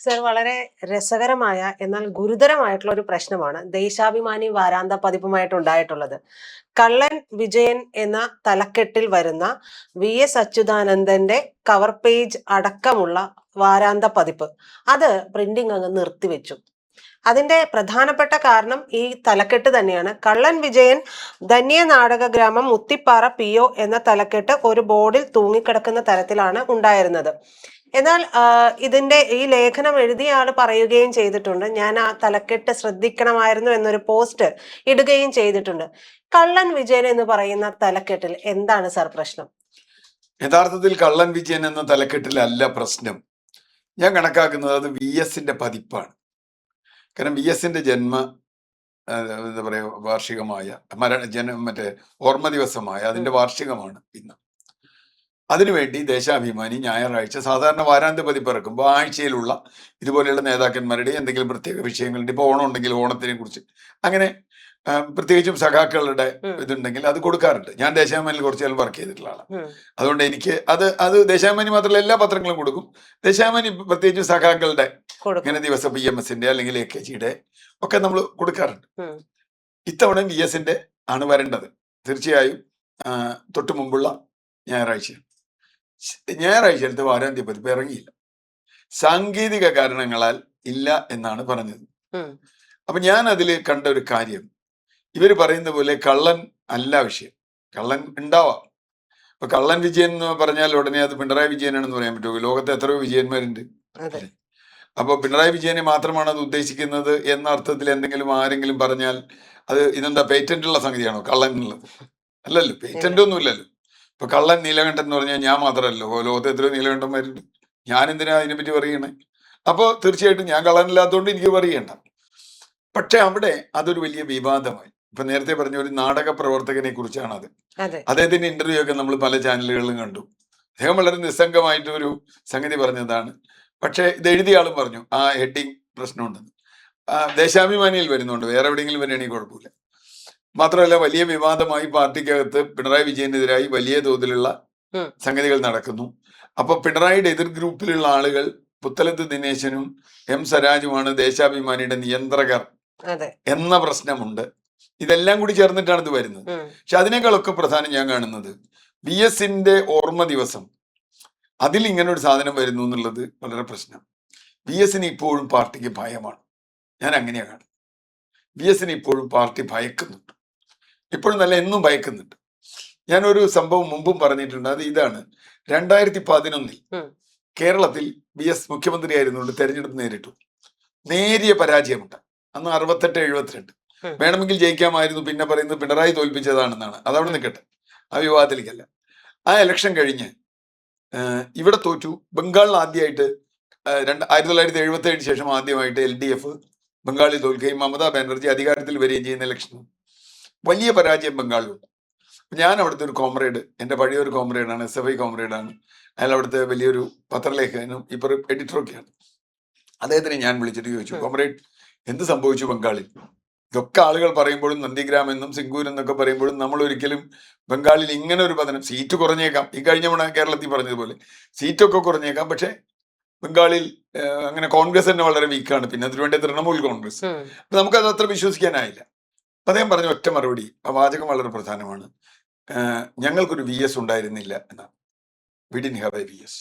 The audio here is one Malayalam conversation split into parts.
സർ, വളരെ രസകരമായ എന്നാൽ ഗുരുതരമായിട്ടുള്ള ഒരു പ്രശ്നമാണ് ദേശാഭിമാനി വാരാന്ത പതിപ്പുമായിട്ട് ഉണ്ടായിട്ടുള്ളത്. കള്ളൻ വിജയൻ എന്ന തലക്കെട്ടിൽ വരുന്ന VS അച്യുതാനന്ദന്റെ കവർ പേജ് അടക്കമുള്ള വാരാന്ത പതിപ്പ് അത് പ്രിന്റിംഗ് അങ്ങ് നിർത്തിവെച്ചു. അതിന്റെ പ്രധാനപ്പെട്ട കാരണം ഈ തലക്കെട്ട് തന്നെയാണ്. കള്ളൻ വിജയൻ ധന്യ നാടക ഗ്രാമം മുത്തിപ്പാറ PO എന്ന തലക്കെട്ട് ഒരു ബോർഡിൽ തൂങ്ങിക്കിടക്കുന്ന തരത്തിലാണ് ഉണ്ടായിരുന്നത്. എന്നാൽ ഇതിന്റെ ഈ ലേഖനം എഴുതിയ ആള് പറയുകയും ചെയ്തിട്ടുണ്ട്, ഞാൻ ആ തലക്കെട്ട് ശ്രദ്ധിക്കണമായിരുന്നു എന്നൊരു പോസ്റ്റ് ഇടുകയും ചെയ്തിട്ടുണ്ട്. കള്ളൻ വിജയൻ എന്ന് പറയുന്ന തലക്കെട്ടിൽ എന്താണ് സാർ പ്രശ്നം? യഥാർത്ഥത്തിൽ കള്ളൻ വിജയൻ എന്ന തലക്കെട്ടിലല്ല പ്രശ്നം. ഞാൻ കണക്കാക്കുന്നത് അത് VSന്റെ പതിപ്പാണ്. കാരണം VSന്റെ ജന്മ എന്താ പറയുക വാർഷികമായ മറ്റേ ഓർമ്മ ദിവസമായ അതിന്റെ വാർഷികമാണ് ഇന്ന്. അതിനുവേണ്ടി ദേശാഭിമാനി ഞായറാഴ്ച സാധാരണ വാരാന്ത്യ പതിപ്പ് ഇറക്കുമ്പോൾ ആഴ്ചയിലുള്ള ഇതുപോലെയുള്ള നേതാക്കന്മാരുടെ എന്തെങ്കിലും പ്രത്യേക വിഷയങ്ങളുണ്ട്. ഇപ്പോൾ ഓണം ഉണ്ടെങ്കിൽ ഓണത്തിനെ കുറിച്ച് അങ്ങനെ പ്രത്യേകിച്ചും സഖാക്കളുടെ ഇതുണ്ടെങ്കിൽ അത് കൊടുക്കാറുണ്ട്. ഞാൻ ദേശാഭിമാനിയിൽ കുറച്ചു കാലം വർക്ക് ചെയ്തിട്ടുള്ള ആളാണ്. അതുകൊണ്ട് എനിക്ക് അത് ദേശാഭിമാനി മാത്രമല്ല എല്ലാ പത്രങ്ങളും കൊടുക്കും. ദേശാഭിമാനി പ്രത്യേകിച്ചും സഖാക്കളുടെ ഇങ്ങനെ ദിവസം PMSന്റെ അല്ലെങ്കിൽ AKGയുടെ ഒക്കെ നമ്മൾ കൊടുക്കാറുണ്ട്. ഇത്തവണ VSന്റെ ആണ് വരേണ്ടത്. തീർച്ചയായും തൊട്ടു മുമ്പുള്ള ഞായറാഴ്ചത്തെ വാരാന്ത്യ പതിപ്പ് ഇറങ്ങിയില്ല. സാങ്കേതിക കാരണങ്ങളാൽ ഇല്ല എന്നാണ് പറഞ്ഞത്. അപ്പൊ ഞാൻ അതിൽ കണ്ട ഒരു കാര്യം, ഇവര് പറയുന്ന പോലെ കള്ളൻ അല്ല വിഷയം. കള്ളൻ ഉണ്ടാവാം. ഇപ്പൊ കള്ളൻ വിജയൻ എന്ന് പറഞ്ഞാൽ ഉടനെ അത് പിണറായി വിജയനാണെന്ന് പറയാൻ പറ്റുമോ? ലോകത്ത് എത്രയോ വിജയന്മാരുണ്ട്. അപ്പൊ പിണറായി വിജയനെ മാത്രമാണ് അത് ഉദ്ദേശിക്കുന്നത് എന്ന അർത്ഥത്തിൽ എന്തെങ്കിലും ആരെങ്കിലും പറഞ്ഞാൽ അത് ഇതെന്താ പേറ്റന്റ് ഉള്ള സംഗതിയാണോ കള്ളൻ എന്നുള്ളത്? അല്ലല്ലോ, പേറ്റന്റ് ഒന്നും ഇല്ലല്ലോ. ഇപ്പൊ കള്ളൻ നീലകണ്ഠൻ എന്ന് പറഞ്ഞാൽ ഞാൻ മാത്രമല്ലോ, ലോകത്ത് എത്രയോ നീലകണ്ഠന്മാരുണ്ട്. ഞാൻ എന്തിനാ അതിനെപ്പറ്റി പറയണേ? അപ്പോൾ തീർച്ചയായിട്ടും ഞാൻ കള്ളനില്ലാത്തതുകൊണ്ട് എനിക്ക് പറയണ്ട. പക്ഷെ അവിടെ അതൊരു വലിയ വിവാദമായി. ഇപ്പൊ നേരത്തെ പറഞ്ഞ ഒരു നാടക പ്രവർത്തകനെ കുറിച്ചാണ് അത്. അദ്ദേഹത്തിന്റെ ഇന്റർവ്യൂ ഒക്കെ നമ്മൾ പല ചാനലുകളിലും കണ്ടു. അദ്ദേഹം വളരെ നിസ്സംഗമായിട്ട് ഒരു സംഗതി പറഞ്ഞതാണ്. പക്ഷെ ഇത് എഴുതിയ ആളും പറഞ്ഞു ആ ഹെഡിങ് പ്രശ്നമുണ്ടെന്ന്. ദേശാഭിമാനിയിൽ വരുന്നുണ്ട്, വേറെ എവിടെയെങ്കിലും വരികയാണെങ്കിൽ കുഴപ്പമില്ല. മാത്രമല്ല വലിയ വിവാദമായി പാർട്ടിക്കകത്ത് പിണറായി വിജയനെതിരായി വലിയ തോതിലുള്ള സംഗതികൾ നടക്കുന്നു. അപ്പൊ പിണറായിയുടെ എതിർ ഗ്രൂപ്പിലുള്ള ആളുകൾ പുത്തലത്ത് ദിനേശനും M സരാജുമാണ് ദേശാഭിമാനിയുടെ നിയന്ത്രകർ എന്ന പ്രശ്നമുണ്ട്. ഇതെല്ലാം കൂടി ചേർന്നിട്ടാണ് ഇത് വരുന്നത്. പക്ഷെ അതിനേക്കാളൊക്കെ പ്രധാനം ഞാൻ കാണുന്നത് VSന്റെ ഓർമ്മ ദിവസം അതിൽ ഇങ്ങനെ ഒരു സാധനം വരുന്നു എന്നുള്ളത് വളരെ പ്രശ്നം. VSന് ഇപ്പോഴും പാർട്ടിക്ക് ഭയമാണ്. ഞാൻ അങ്ങനെയാ കാണുന്നത്. VSന് ഇപ്പോഴും പാർട്ടി ഭയക്കുന്നുണ്ട്. ഇപ്പോഴും നല്ല എന്നും ഭയക്കുന്നുണ്ട്. ഞാനൊരു സംഭവം മുമ്പും പറഞ്ഞിട്ടുണ്ട്. അത് ഇതാണ്, 2011 കേരളത്തിൽ VS മുഖ്യമന്ത്രി ആയിരുന്നുകൊണ്ട് തെരഞ്ഞെടുപ്പ് നേരിട്ടു. നേരിയ പരാജയമുണ്ട്. അന്ന് 68-72. വേണമെങ്കിൽ ജയിക്കാമായിരുന്നു. പിന്നെ പറയുന്നത് പിണറായി തോൽപ്പിച്ചതാണെന്നാണ്. അതവിടെ നിൽക്കട്ടെ, ആ വിവാദത്തിലേക്കല്ല. ആ ഇലക്ഷൻ കഴിഞ്ഞ് ഇവിടെ തോറ്റു. ബംഗാളിൽ ആദ്യമായിട്ട് 1977 ശേഷം ആദ്യമായിട്ട് LDF ബംഗാളിൽ തോൽക്കുകയും മമതാ ബാനർജി അധികാരത്തിൽ വരികയും ചെയ്യുന്ന ഇലക്ഷൻ വലിയ പരാജയം ബംഗാളിലുണ്ട്. ഞാൻ അവിടുത്തെ ഒരു കോമ്രേഡ്, എൻ്റെ പഴയ ഒരു കോമ്രേഡാണ്, SFI കോമ്രേഡാണ്. അയാൾ അവിടുത്തെ വലിയൊരു പത്രലേഖകനും ഇപ്പോൾ എഡിറ്ററൊക്കെയാണ്. അദ്ദേഹത്തിനെ ഞാൻ വിളിച്ചിട്ട് ചോദിച്ചു, കോമ്രേഡ് എന്ത് സംഭവിച്ചു ബംഗാളിൽ? ഇതൊക്കെ ആളുകൾ പറയുമ്പോഴും നന്ദിഗ്രാം എന്നും സിംഗൂർ എന്നൊക്കെ പറയുമ്പോഴും നമ്മൾ ഒരിക്കലും ബംഗാളിൽ ഇങ്ങനെ ഒരു പതനം, സീറ്റ് കുറഞ്ഞേക്കാം, ഈ കഴിഞ്ഞ തവണ കേരളത്തിൽ പറഞ്ഞതുപോലെ സീറ്റൊക്കെ കുറഞ്ഞേക്കാം, പക്ഷെ ബംഗാളിൽ അങ്ങനെ കോൺഗ്രസ് തന്നെ വളരെ വീക്കാണ്. പിന്നെ അതിനുവേണ്ടി തൃണമൂൽ കോൺഗ്രസ്. അപ്പൊ നമുക്കത് അത്ര വിശ്വസിക്കാനായില്ല. അദ്ദേഹം പറഞ്ഞ ഒറ്റ മറുപടി, ആ വാചകം വളരെ പ്രധാനമാണ്, ഞങ്ങൾക്കൊരു VS ഉണ്ടായിരുന്നില്ല എന്നാണ്. We didn't have a VS.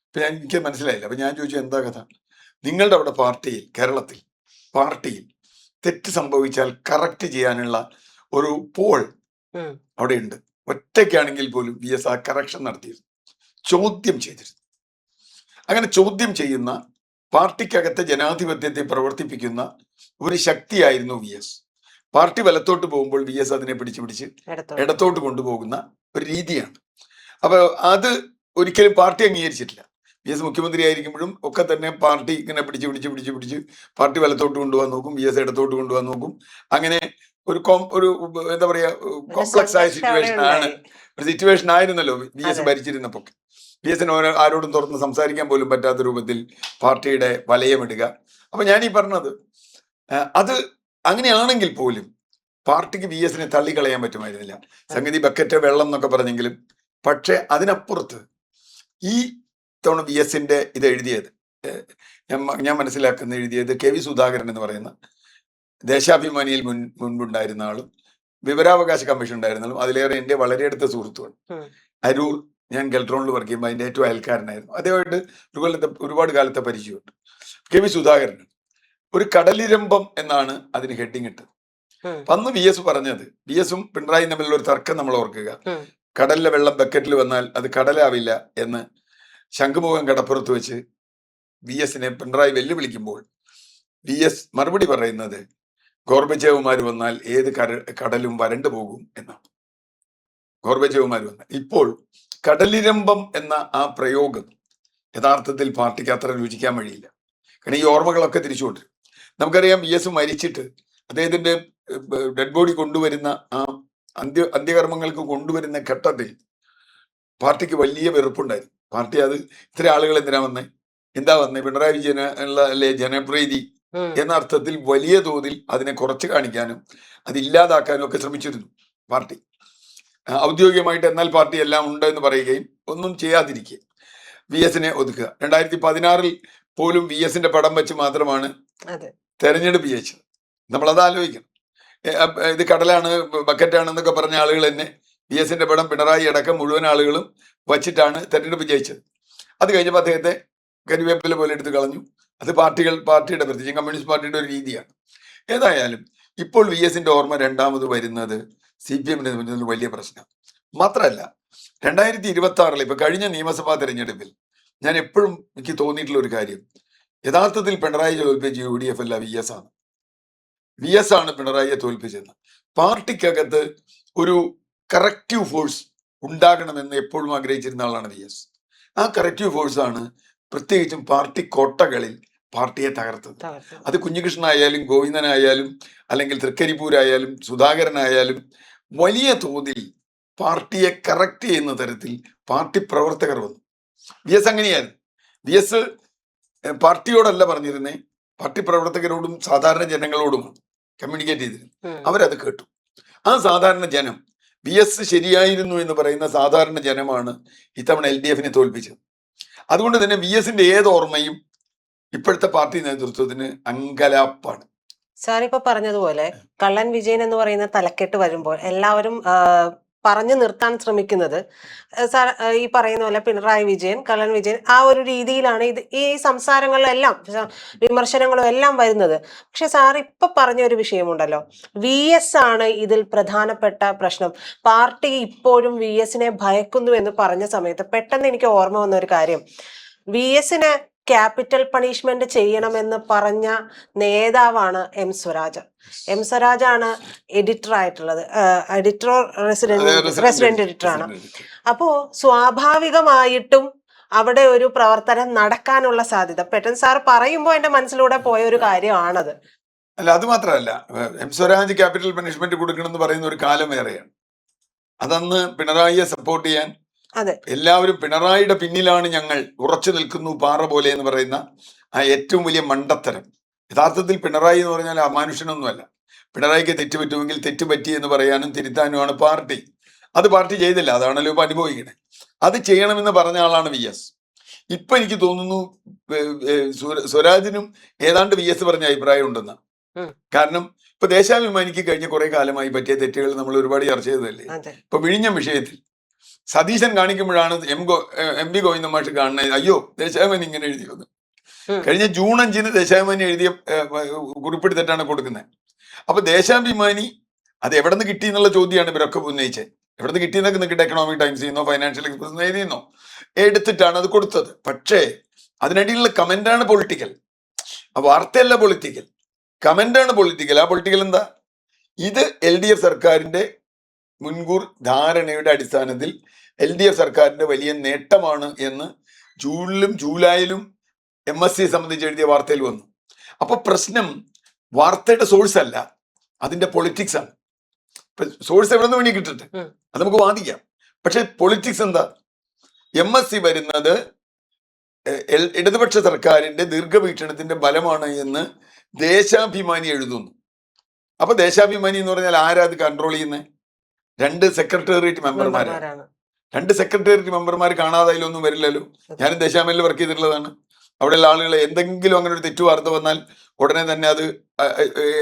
അപ്പൊ എനിക്ക് മനസ്സിലായില്ല. അപ്പൊ ഞാൻ ചോദിച്ചു എന്താ കഥ? നിങ്ങളുടെ അവിടെ പാർട്ടിയിൽ, കേരളത്തിൽ പാർട്ടിയിൽ തെറ്റ് സംഭവിച്ചാൽ കറക്റ്റ് ചെയ്യാനുള്ള ഒരു പോൾ അവിടെ ഉണ്ട്. ഒറ്റയ്ക്കാണെങ്കിൽ പോലും VS ആ കറക്ഷൻ നടത്തിയിരുന്നു, ചോദ്യം ചെയ്തിരുന്നു. അങ്ങനെ ചോദ്യം ചെയ്യുന്ന, പാർട്ടിക്കകത്തെ ജനാധിപത്യത്തെ പ്രവർത്തിപ്പിക്കുന്ന ഒരു ശക്തിയായിരുന്നു VS. പാർട്ടി വലത്തോട്ട് പോകുമ്പോൾ VS അതിനെ പിടിച്ച് ഇടത്തോട്ട് കൊണ്ടുപോകുന്ന ഒരു രീതിയാണ്. അപ്പൊ അത് ഒരിക്കലും പാർട്ടി അംഗീകരിച്ചിട്ടില്ല. VS മുഖ്യമന്ത്രി ആയിരിക്കുമ്പോഴും ഒക്കെ തന്നെ പാർട്ടി ഇങ്ങനെ പിടിച്ച് പാർട്ടി വലത്തോട്ട് കൊണ്ടുപോകാൻ നോക്കും, VS ഇടത്തോട്ട് കൊണ്ടുപോകാൻ നോക്കും. അങ്ങനെ ഒരു എന്താ പറയാ കോംപ്ലക്സ് ആയ സിറ്റുവേഷൻ ആയിരുന്നല്ലോ VS ഭരിച്ചിരുന്നപ്പോ. VSന് ആരോടും തുറന്ന് സംസാരിക്കാൻ പോലും പറ്റാത്ത രൂപത്തിൽ പാർട്ടിയുടെ വലയമിടുക. അപ്പൊ ഞാൻ ഈ പറഞ്ഞത് അത് അങ്ങനെയാണെങ്കിൽ പോലും പാർട്ടിക്ക് VSനെ തള്ളിക്കളയാൻ പറ്റുമായിരുന്നില്ല. സംഗതി ബക്കറ്റ് വെള്ളം എന്നൊക്കെ പറഞ്ഞെങ്കിലും. പക്ഷെ അതിനപ്പുറത്ത് ഈ തവണ VSന്റെ ഇത് എഴുതിയത് ഞാൻ മനസ്സിലാക്കുന്ന എഴുതിയത് കെ വി സുധാകരൻ എന്ന് പറയുന്ന ദേശാഭിമാനിയിൽ മുൻപുണ്ടായിരുന്ന ആളും വിവരാവകാശ കമ്മീഷൻ ഉണ്ടായിരുന്നാലും അതിലേറെ എൻ്റെ വളരെ അടുത്ത സുഹൃത്തുമാണ്. അരൂർ, ഞാൻ ഗൾട്രോണിൽ വർക്ക് ചെയ്യുമ്പോൾ അതിൻ്റെ ഏറ്റവും അയൽക്കാരനായിരുന്നു. അദ്ദേഹമായിട്ട് ഒരുപാട് കാലത്തെ പരിചയമുണ്ട്. കെ വി സുധാകരൻ ഒരു കടലിരമ്പം എന്നാണ് അതിന് ഹെഡിങ് ഇട്ടത്. അന്ന് വി എസ് പറഞ്ഞത്, വി എസും പിണറായി തമ്മിലുള്ള ഒരു തർക്കം നമ്മൾ ഓർക്കുക. കടലിലെ വെള്ളം ബക്കറ്റിൽ വന്നാൽ അത് കടലാവില്ല എന്ന് ശംഖുമുഖം കടപ്പുറത്ത് വെച്ച് വി എസിനെ പിണറായി വെല്ലുവിളിക്കുമ്പോൾ വി എസ് മറുപടി പറയുന്നത് ഗോർബച്ചേവുമാർ വന്നാൽ ഏത് കടലും വരണ്ടു പോകും എന്നാണ്. ഗോർബച്ചേവുമാർ വന്നാൽ ഇപ്പോൾ കടലിരമ്പം എന്ന ആ പ്രയോഗം യഥാർത്ഥത്തിൽ പാർട്ടിക്ക് അത്ര രുചിക്കാൻ വഴിയില്ല. കാരണം ഈ ഓർമ്മകളൊക്കെ തിരിച്ചുകൊണ്ടിരും. നമുക്കറിയാം വി എസ് മരിച്ചിട്ട് അദ്ദേഹത്തിന്റെ ഡെഡ് ബോഡി കൊണ്ടുവരുന്ന ആ അന്ത്യകർമ്മങ്ങൾക്ക് കൊണ്ടുവരുന്ന ഘട്ടത്തിൽ പാർട്ടിക്ക് വലിയ വെറുപ്പുണ്ടായിരുന്നു. പാർട്ടി അത് ഇത്ര ആളുകൾ എന്തിനാ വന്നേ, എന്താ വന്നേ, പിണറായി വിജയൻ അല്ലേ ജനപ്രീതി എന്ന അർത്ഥത്തിൽ വലിയ തോതിൽ അതിനെ കുറച്ച് കാണിക്കാനും അത് ഇല്ലാതാക്കാനും ഒക്കെ ശ്രമിച്ചിരുന്നു പാർട്ടി. ഔദ്യോഗികമായിട്ട് എന്നാൽ പാർട്ടി എല്ലാം ഉണ്ട് എന്ന് പറയുകയും ഒന്നും ചെയ്യാതിരിക്കുക, വി എസിനെ ഒതുക്കുക. 2016 പോലും വി എസിന്റെ പടം വെച്ച് മാത്രമാണ് തെരഞ്ഞെടുപ്പ് ജയിച്ചത്. നമ്മളത് ആലോചിക്കണം. ഇത് കടലാണ് ബക്കറ്റാണെന്നൊക്കെ പറഞ്ഞ ആളുകൾ തന്നെ വി എസിന്റെ പടം പിണറായി അടക്കം മുഴുവൻ ആളുകളും വച്ചിട്ടാണ് തെരഞ്ഞെടുപ്പ് ജയിച്ചത്. അത് കഴിഞ്ഞപ്പോൾ അദ്ദേഹത്തെ കരിവേപ്പില പോലെ എടുത്ത് കളഞ്ഞു. അത് പാർട്ടിയുടെ പ്രത്യേകിച്ച് കമ്മ്യൂണിസ്റ്റ് പാർട്ടിയുടെ ഒരു രീതിയാണ്. ഏതായാലും ഇപ്പോൾ വി എസിന്റെ ഓർമ്മ രണ്ടാമത് വരുന്നത് CPM-നെ സംബന്ധിച്ച് വലിയ പ്രശ്നം മാത്രമല്ല. 2026 ഇപ്പൊ കഴിഞ്ഞ നിയമസഭാ തെരഞ്ഞെടുപ്പിൽ ഞാൻ എപ്പോഴും എനിക്ക് തോന്നിയിട്ടുള്ള ഒരു കാര്യം, യഥാർത്ഥത്തിൽ പിണറായി തോൽപ്പിച്ച UDF അല്ല, VS ആണ്. VS ആണ് പിണറായിയെ തോൽപ്പിച്ചെന്ന്. പാർട്ടിക്കകത്ത് ഒരു കറക്റ്റീവ് ഫോഴ്സ് ഉണ്ടാകണമെന്ന് എപ്പോഴും ആഗ്രഹിച്ചിരുന്ന ആളാണ് VS. ആ കറക്റ്റീവ് ഫോഴ്സ് ആണ് പ്രത്യേകിച്ചും പാർട്ടി കോട്ടകളിൽ പാർട്ടിയെ തകർത്തത്. അത് കുഞ്ഞികൃഷ്ണനായാലും ഗോവിന്ദനായാലും അല്ലെങ്കിൽ തൃക്കരിപ്പൂരായാലും സുധാകരനായാലും വലിയ തോതിൽ പാർട്ടിയെ കറക്റ്റ് ചെയ്യുന്ന തരത്തിൽ പാർട്ടി പ്രവർത്തകർ വന്നു. VS അങ്ങനെയായിരുന്നു. VS പാർട്ടിയോടല്ല പറഞ്ഞിരുന്നേ, പാർട്ടി പ്രവർത്തകരോടും സാധാരണ ജനങ്ങളോടുമാണ് കമ്മ്യൂണിക്കേറ്റ് ചെയ്തിരുന്നു. അവരത് കേട്ടു. ആ സാധാരണ ജനം, VS ശരിയായിരുന്നു എന്ന് പറയുന്ന സാധാരണ ജനമാണ് ഇത്തവണ LDF-നെ തോൽപ്പിച്ചത്. അതുകൊണ്ട് തന്നെ VS-ന്റെ ഏത് ഓർമ്മയും ഇപ്പോഴത്തെ പാർട്ടി നേതൃത്വത്തിന് അങ്കലാപ്പാണ്. സാർ ഇപ്പൊ പറഞ്ഞതുപോലെ കള്ളൻ വിജയൻ എന്ന് പറയുന്ന തലക്കെട്ട് വരുമ്പോൾ എല്ലാവരും പറഞ്ഞു നിർത്താൻ ശ്രമിക്കുന്നത് സാർ ഈ പറയുന്ന പോലെ പിണറായി വിജയൻ, കള്ളൻ വിജയൻ, ആ ഒരു രീതിയിലാണ് ഈ സംസാരങ്ങളിലെല്ലാം വിമർശനങ്ങളും എല്ലാം വരുന്നത്. പക്ഷെ സാർ ഇപ്പൊ പറഞ്ഞ ഒരു വിഷയമുണ്ടല്ലോ, VS ആണ് ഇതിൽ പ്രധാനപ്പെട്ട പ്രശ്നം. പാർട്ടി ഇപ്പോഴും VS-നെ ഭയക്കുന്നു എന്ന് പറഞ്ഞ സമയത്ത് പെട്ടെന്ന് എനിക്ക് ഓർമ്മ വന്ന ഒരു കാര്യം, VS-ന് ക്യാപിറ്റൽ പണിഷ്മെന്റ് ചെയ്യണമെന്ന് പറഞ്ഞ നേതാവാണ് M. സ്വരാജ്. M. സ്വരാജാണ് എഡിറ്റർ ആയിട്ടുള്ളത്, റെസിഡന്റ് എഡിറ്റർ ആണ്. അപ്പോ സ്വാഭാവികമായിട്ടും അവിടെ ഒരു പ്രവർത്തനം നടക്കാനുള്ള സാധ്യത പെട്ടെന്ന് സാർ പറയുമ്പോൾ എന്റെ മനസ്സിലൂടെ പോയ ഒരു കാര്യമാണത്. അല്ല, അത് മാത്രമല്ല, M. സ്വരാജ് ക്യാപിറ്റൽ പണിഷ്മെന്റ് കൊടുക്കണമെന്ന് പറയുന്ന ഒരു കാലം വേറെയാണ്. അതന്ന് പിണറായിയെ സപ്പോർട്ട് ചെയ്യാൻ എല്ലാവരും പിണറായിയുടെ പിന്നിലാണ് ഞങ്ങൾ, ഉറച്ചു നിൽക്കുന്നു പാറ പോലെ എന്ന് പറയുന്ന ആ ഏറ്റവും വലിയ മണ്ടത്തരം. യഥാർത്ഥത്തിൽ പിണറായി എന്ന് പറഞ്ഞാൽ അമാനുഷനൊന്നുമല്ല. പിണറായിക്ക് തെറ്റുപറ്റുമെങ്കിൽ തെറ്റുപറ്റി എന്ന് പറയാനും തിരുത്താനുമാണ് പാർട്ടി. അത് പാർട്ടി ചെയ്തില്ല, അതാണല്ലോ ഇപ്പൊ അനുഭവിക്കണേ. അത് ചെയ്യണമെന്ന് പറഞ്ഞ ആളാണ് VS. ഇപ്പൊ എനിക്ക് തോന്നുന്നു സ്വരാജിനും ഏതാണ്ട് VS പറഞ്ഞ അഭിപ്രായം ഉണ്ടെന്ന്. കാരണം ഇപ്പൊ ദേശാഭിമാനിക്ക് കഴിഞ്ഞ കുറെ കാലമായി പറ്റിയ തെറ്റുകൾ നമ്മൾ ഒരുപാട് ചർച്ച ചെയ്തതല്ലേ. ഇപ്പൊ വിഴിഞ്ഞം വിഷയത്തിൽ സതീശൻ കാണിക്കുമ്പോഴാണ് MB ഗോവിന്ദൻ മാഷ് കാണുന്നത്, അയ്യോ ദേശാഭിമാനി ഇങ്ങനെ എഴുതി വന്നു. കഴിഞ്ഞ ജൂൺ 5-ന് ദേശാഭിമാനി എഴുതിയ കുറിപ്പെടുത്തിട്ടാണ് കൊടുക്കുന്നത്. അപ്പൊ ദേശാഭിമാനി അത് എവിടെ നിന്ന് കിട്ടി എന്നുള്ള ചോദ്യമാണ് ഇവരൊക്കെ ഉന്നയിച്ചത്. എവിടെ നിന്ന് കിട്ടിയെന്നൊക്കെ നിൽക്കട്ടെ, എക്കണോമിക് ടൈംസ് ചെയ്യുന്നോ ഫൈനാൻഷ്യൽ എക്സ്പ്രസ് എഴുതിയെന്നോ എടുത്തിട്ടാണ് അത് കൊടുത്തത്. പക്ഷേ അതിനിടയിലുള്ള കമന്റാണ് പൊളിറ്റിക്കൽ. ആ വാർത്തയല്ല പൊളിറ്റിക്കൽ, കമന്റാണ് പൊളിറ്റിക്കൽ. ആ പൊളിറ്റിക്കൽ എന്താ? ഇത് LDF സർക്കാരിന്റെ മുൻകൂർ ധാരണയുടെ അടിസ്ഥാനത്തിൽ LDF സർക്കാരിന്റെ വലിയ നേട്ടമാണ് എന്ന് ജൂണിലും ജൂലൈയിലും MSc സംബന്ധിച്ച് എഴുതിയ വാർത്തയിൽ വന്നു. അപ്പൊ പ്രശ്നം വാർത്തയുടെ സോഴ്സ് അല്ല, അതിന്റെ പൊളിറ്റിക്സ് ആണ്. സോഴ്സ് എവിടെ നിന്ന് വേണ്ടി കിട്ടട്ടെ, അത് നമുക്ക് വാദിക്കാം. പക്ഷെ പൊളിറ്റിക്സ് എന്താ? MSc വരുന്നത് ഇടതുപക്ഷ സർക്കാരിന്റെ ദീർഘവീക്ഷണത്തിന്റെ ഫലമാണ് എന്ന് ദേശാഭിമാനി എഴുതുന്നു. അപ്പൊ ദേശാഭിമാനി എന്ന് പറഞ്ഞാൽ ആരാ അത് കൺട്രോൾ ചെയ്യുന്നത്? 2 സെക്രട്ടേറിയറ്റ് മെമ്പർമാരാണ്. 2 സെക്രട്ടേറിയറ്റ് മെമ്പർമാർ കാണാതെ അതിലൊന്നും വരില്ലല്ലോ. ഞാനും ദേശാഭിമാനിയിൽ വർക്ക് ചെയ്തിട്ടുള്ളതാണ്. അവിടെയുള്ള ആളുകൾ എന്തെങ്കിലും അങ്ങനെ ഒരു തെറ്റു വാർത്ത വന്നാൽ ഉടനെ തന്നെ അത്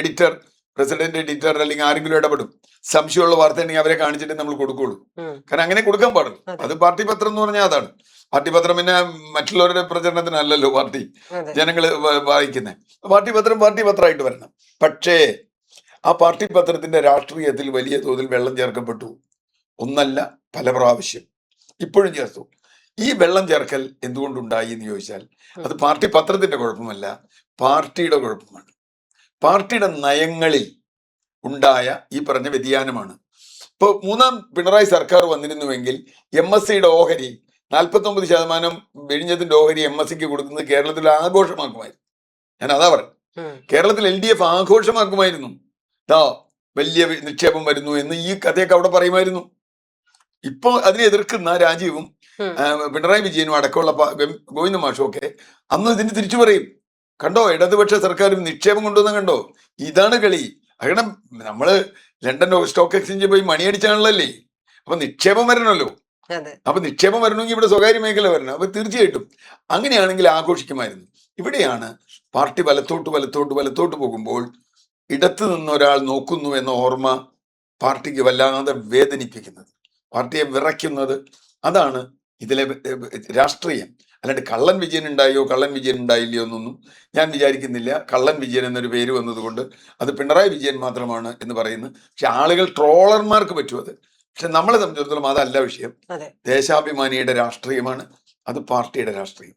എഡിറ്റർ, പ്രസിഡന്റ് എഡിറ്റർ അല്ലെങ്കിൽ ആരെങ്കിലും ഇടപെടും. സംശയമുള്ള വാർത്ത ഉണ്ടെങ്കിൽ അവരെ കാണിച്ചിട്ട് നമ്മൾ കൊടുക്കുള്ളൂ. കാരണം അങ്ങനെ കൊടുക്കാൻ പാടുള്ളൂ. അത് പാർട്ടി പത്രം എന്ന് പറഞ്ഞാൽ അതാണ്. പാർട്ടി പത്രം പിന്നെ മറ്റുള്ളവരുടെ പ്രചരണത്തിനല്ലല്ലോ പാർട്ടി ജനങ്ങൾ വായിക്കുന്നത്. പാർട്ടി പത്രമായിട്ട് വരണം. പക്ഷേ ആ പാർട്ടി പത്രത്തിന്റെ രാഷ്ട്രീയത്തിൽ വലിയ തോതിൽ വെള്ളം ചേർക്കപ്പെട്ടു. ഒന്നല്ല, പല പ്രാവശ്യം ഇപ്പോഴും ചേർത്തു. ഈ വെള്ളം ചേർക്കൽ എന്തുകൊണ്ടുണ്ടായി എന്ന് ചോദിച്ചാൽ അത് പാർട്ടി പത്രത്തിന്റെ കുഴപ്പമല്ല, പാർട്ടിയുടെ കുഴപ്പമാണ്. പാർട്ടിയുടെ നയങ്ങളിൽ ഉണ്ടായ ഈ പറഞ്ഞ വ്യതിയാനമാണ്. ഇപ്പോൾ മൂന്നാം പിണറായി സർക്കാർ വന്നിരുന്നുവെങ്കിൽ MSCയുടെ ഓഹരി 49% വിഴിഞ്ഞത്തിന്റെ ഓഹരി MSCക്ക് കൊടുക്കുന്നത് കേരളത്തിൽ ആഘോഷമാക്കുമായിരുന്നു. ഞാൻ അതാ പറഞ്ഞു, കേരളത്തിൽ LDF ആഘോഷമാക്കുമായിരുന്നു. വലിയ നിക്ഷേപം വരുന്നു എന്ന് ഈ കഥയൊക്കെ അവിടെ പറയുമായിരുന്നു. ഇപ്പൊ അതിനെ എതിർക്കുന്ന രാജീവും പിണറായി വിജയനും അടക്കമുള്ള ഗോവിന്ദ മാഷും ഒക്കെ അന്ന് ഇതിന് തിരിച്ചു പറയും. കണ്ടോ, ഇടതുപക്ഷ സർക്കാരും നിക്ഷേപം കൊണ്ടുവന്ന കണ്ടോ, ഇതാണ് കളി. കാരണം നമ്മള് ലണ്ടൻ സ്റ്റോക്ക് എക്സ്ചേഞ്ചിൽ പോയി മണിയടിച്ചാണല്ലേ. അപ്പൊ നിക്ഷേപം വരണമല്ലോ. അപ്പൊ നിക്ഷേപം വരണമെങ്കിൽ ഇവിടെ സ്വകാര്യ മേഖല വരണം. അപ്പൊ തീർച്ചയായിട്ടും അങ്ങനെയാണെങ്കിൽ ആഘോഷിക്കുമായിരുന്നു. ഇവിടെയാണ് പാർട്ടി വലത്തോട്ട് പോകുമ്പോൾ ഇടത്ത് നിന്ന് ഒരാൾ നോക്കുന്നു എന്ന ഓർമ്മ പാർട്ടിക്ക് വല്ലാതെ വേദനിപ്പിക്കുന്നത്, പാർട്ടിയെ വിറയ്ക്കുന്നത്. അതാണ് ഇതിലെ രാഷ്ട്രീയം. അല്ലാണ്ട് കള്ളൻ വിജയൻ ഉണ്ടായില്ലയോ എന്നൊന്നും ഞാൻ വിചാരിക്കുന്നില്ല. കള്ളൻ വിജയൻ എന്നൊരു പേര് വന്നതുകൊണ്ട് അത് പിണറായി വിജയൻ മാത്രമാണ് എന്ന് പറയുന്നു. പക്ഷെ ആളുകൾ ട്രോളർമാർക്ക് പറ്റും അത്. പക്ഷെ നമ്മളെ സംബന്ധിച്ചിടത്തോളം അതല്ല വിഷയം. ദേശാഭിമാനിയുടെ രാഷ്ട്രീയമാണ്, അത് പാർട്ടിയുടെ രാഷ്ട്രീയം.